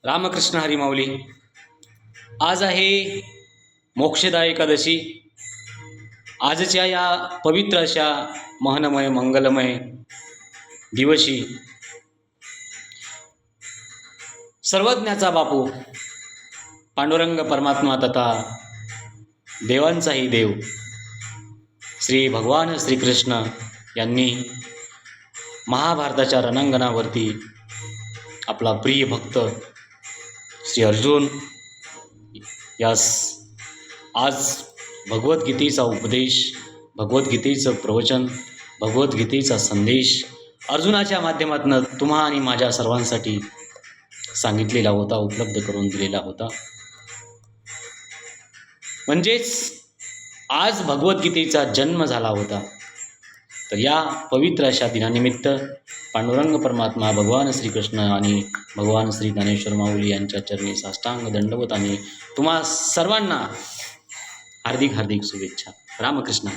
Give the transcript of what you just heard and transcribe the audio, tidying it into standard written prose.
रामकृष्ण हरी माऊली. आज आहे मोक्षदा एकादशी. आजच्या या पवित्र अशा महनमय मंगलमय दिवशी सर्वज्ञाचा बापू पांडुरंग परमात्मा तथा देवांचाही देव श्री भगवान श्रीकृष्ण यांनी महाभारताच्या रणांगणावरती आपला प्रिय भक्त श्री अर्जुन यास आज भगवद्गीतेचा उपदेश, भगवद्गीतेचं प्रवचन, भगवद्गीतेचा संदेश अर्जुनाच्या माध्यमातून तुम्हा आणि माझ्या सर्वांसाठी सांगितलेला होता, उपलब्ध करून दिलेला होता. म्हणजेच आज भगवद्गीतेचा जन्म झाला होता. तर या पवित्र अशा दिनानिमित्त पांडुरंग परमात्मा भगवान श्रीकृष्ण आणि भगवान श्री ज्ञानेश्वर माऊली यांच्या चरणी साष्टांग दंडवत आणि तुम्हा सर्वांना हार्दिक हार्दिक शुभेच्छा. रामकृष्ण.